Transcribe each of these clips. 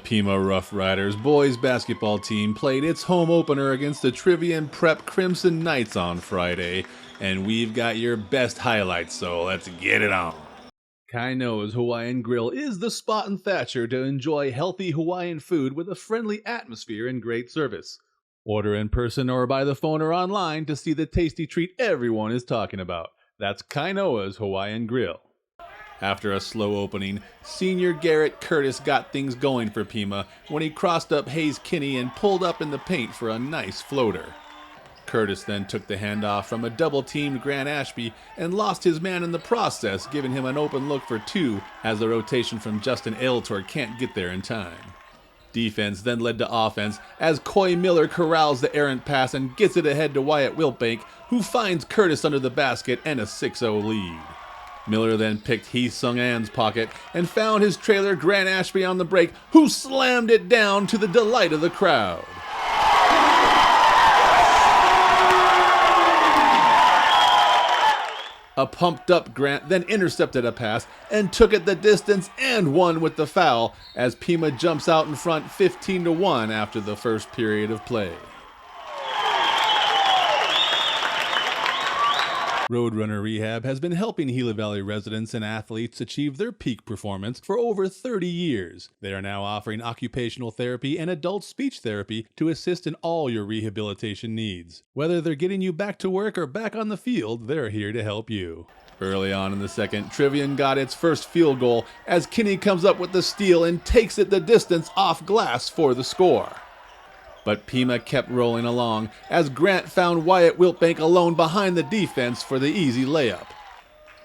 Pima Roughriders boys basketball team played its home opener against the Trivium Prep Crimson Knights on Friday, and we've got your best highlights, so let's get it on. Kainoa's Hawaiian Grill is the spot in Thatcher to enjoy healthy Hawaiian food with a friendly atmosphere and great service. Order in person or by the phone or online to see the tasty treat everyone is talking about. That's Kainoa's Hawaiian Grill. After a slow opening, senior Garrett Curtis got things going for Pima when he crossed up Hayes Kinney and pulled up in the paint for a nice floater. Curtis then took the handoff from a double-teamed Grant Ashby and lost his man in the process, giving him an open look for two as the rotation from Justin Aletor can't get there in time. Defense then led to offense as Coy Miller corrals the errant pass and gets it ahead to Wyatt Wiltbank, who finds Curtis under the basket and a 6-0 lead. Miller then picked Heath Sung An's pocket and found his trailer Grant Ashby on the break, who slammed it down to the delight of the crowd. A pumped-up Grant then intercepted a pass and took it the distance and won with the foul as Pima jumps out in front 15-1 after the first period of play. Roadrunner Rehab has been helping Gila Valley residents and athletes achieve their peak performance for over 30 years. They are now offering occupational therapy and adult speech therapy to assist in all your rehabilitation needs. Whether they're getting you back to work or back on the field, they're here to help you. Early on in the second, Trivium got its first field goal as Kinney comes up with the steal and takes it the distance off glass for the score. But Pima kept rolling along as Grant found Wyatt Wiltbank alone behind the defense for the easy layup.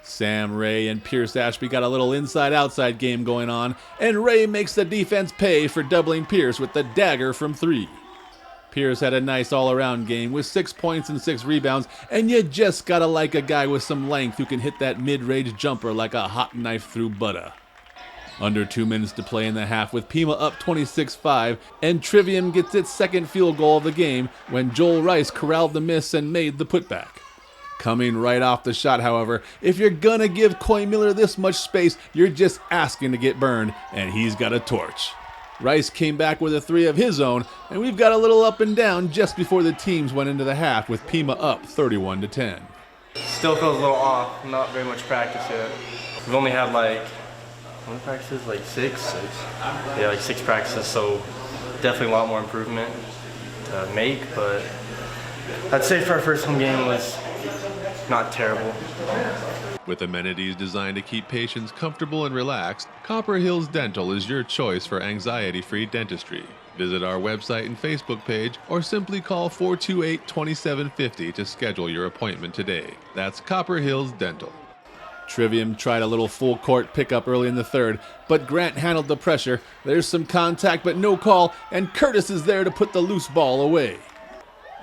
Sam Ray and Pierce Ashby got a little inside-outside game going on, and Ray makes the defense pay for doubling Pierce with the dagger from three. Pierce had a nice all-around game with 6 points and 6 rebounds, and you just gotta like a guy with some length who can hit that mid-range jumper like a hot knife through butter. Under 2 minutes to play in the half with Pima up 26-5, and Trivium gets its second field goal of the game when Joel Rice corralled the miss and made the putback. Coming right off the shot, however, if you're gonna give Coy Miller this much space, you're just asking to get burned, and he's got a torch. Rice came back with a three of his own, and we've got a little up and down just before the teams went into the half with Pima up 31-10. Still feels a little off, not very much practice yet. We've only had how many practices? Like six? Yeah, like 6 practices, so definitely a lot more improvement to make, but I'd say for our first home game was not terrible. With amenities designed to keep patients comfortable and relaxed, Copper Hills Dental is your choice for anxiety-free dentistry. Visit our website and Facebook page or simply call 428-2750 to schedule your appointment today. That's Copper Hills Dental. Trivium tried a little full court pickup early in the third, but Grant handled the pressure. There's some contact but no call, and Curtis is there to put the loose ball away.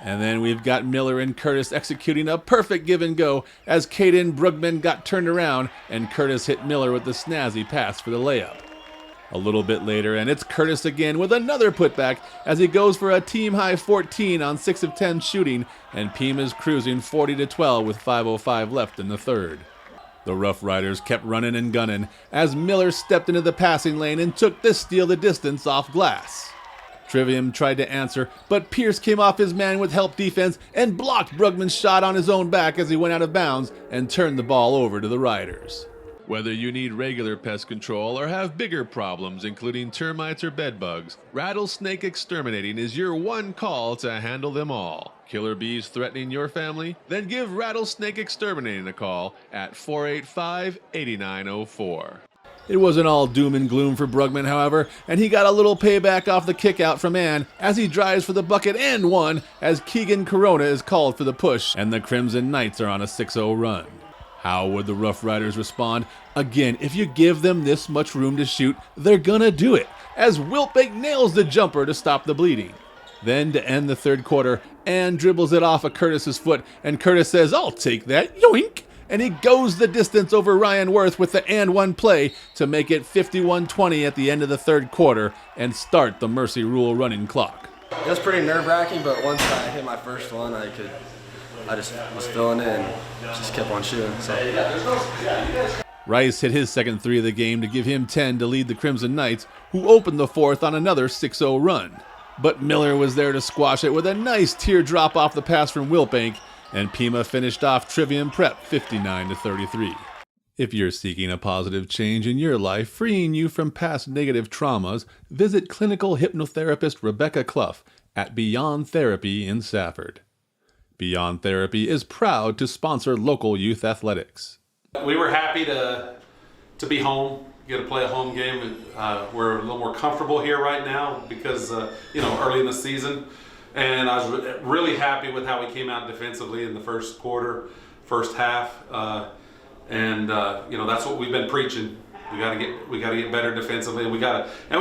And then we've got Miller and Curtis executing a perfect give and go as Caden Brugman got turned around and Curtis hit Miller with the snazzy pass for the layup. A little bit later, and it's Curtis again with another putback as he goes for a team-high 14 on 6 of 10 shooting, and Pima's cruising 40-12 with 5:05 left in the third. The Rough Riders kept running and gunning as Miller stepped into the passing lane and took the steal the distance off glass. Trivium tried to answer, but Pierce came off his man with help defense and blocked Brugman's shot on his own back as he went out of bounds and turned the ball over to the Riders. Whether you need regular pest control or have bigger problems including termites or bedbugs, Rattlesnake Exterminating is your one call to handle them all. Killer bees threatening your family? Then give Rattlesnake Exterminating a call at 485-8904. It wasn't all doom and gloom for Brugman, however, and he got a little payback off the kickout from Ann as he drives for the bucket and one as Keegan Corona is called for the push and the Crimson Knights are on a 6-0 run. How would the Rough Riders respond? Again, if you give them this much room to shoot, they're gonna do it, as Wiltbank nails the jumper to stop the bleeding. Then, to end the third quarter, Ann dribbles it off of Curtis's foot, and Curtis says, "I'll take that, yoink!" And he goes the distance over Ryan Worth with the and one play to make it 51-20 at the end of the third quarter and start the Mercy Rule running clock. It was pretty nerve-wracking, but once I hit my first one, I just was feeling it and just kept on shooting. So. Rice hit his second three of the game to give him 10 to lead the Crimson Knights, who opened the fourth on another 6-0 run. But Miller was there to squash it with a nice teardrop off the pass from Wilbank, and Pima finished off Trivium Prep 59-33. If you're seeking a positive change in your life, freeing you from past negative traumas, visit clinical hypnotherapist Rebecca Clough at Beyond Therapy in Safford. Beyond Therapy is proud to sponsor local youth athletics. We were happy to be home, get to play a home game. We're a little more comfortable here right now because early in the season, and I was really happy with how we came out defensively in the first quarter, first half, and that's what we've been preaching. We got to get better defensively, and we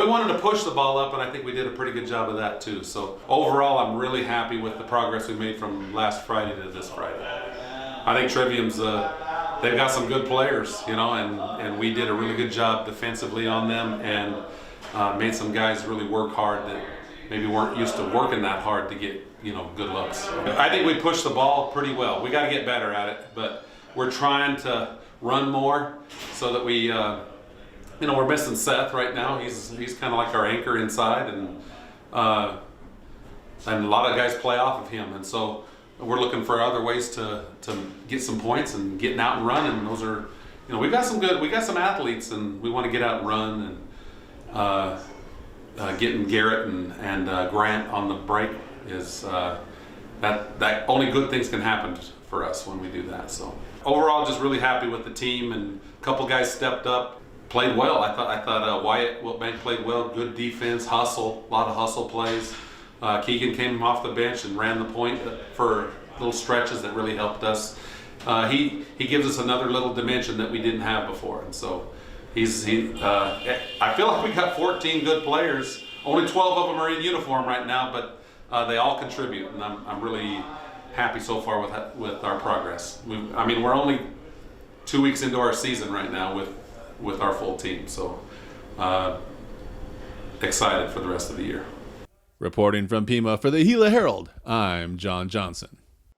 wanted to push the ball up, and I think we did a pretty good job of that too. So overall, I'm really happy with the progress we made from last Friday to this Friday. I think Trivium's they've got some good players, and we did a really good job defensively on them, and made some guys really work hard that maybe weren't used to working that hard to get good looks. I think we pushed the ball pretty well. We got to get better at it, but we're trying to run more so that we. We're missing Seth right now. He's kind of like our anchor inside, and a lot of guys play off of him, and so we're looking for other ways to get some points and getting out and running. Those are, we got some athletes, and we want to get out and run, and getting Garrett and Grant on the break is that only good things can happen for us when we do that. So overall, just really happy with the team, and a couple guys stepped up. Played well. I thought Wyatt Wilbank played well. Good defense, hustle, a lot of hustle plays. Keegan came off the bench and ran the point for little stretches that really helped us. He gives us another little dimension that we didn't have before, and so I feel like we got 14 good players. Only 12 of them are in uniform right now, but they all contribute, and I'm really happy so far with our progress. We're only 2 weeks into our season right now with our full team, so excited for the rest of the year. Reporting from Pima for the Gila Herald, I'm John Johnson.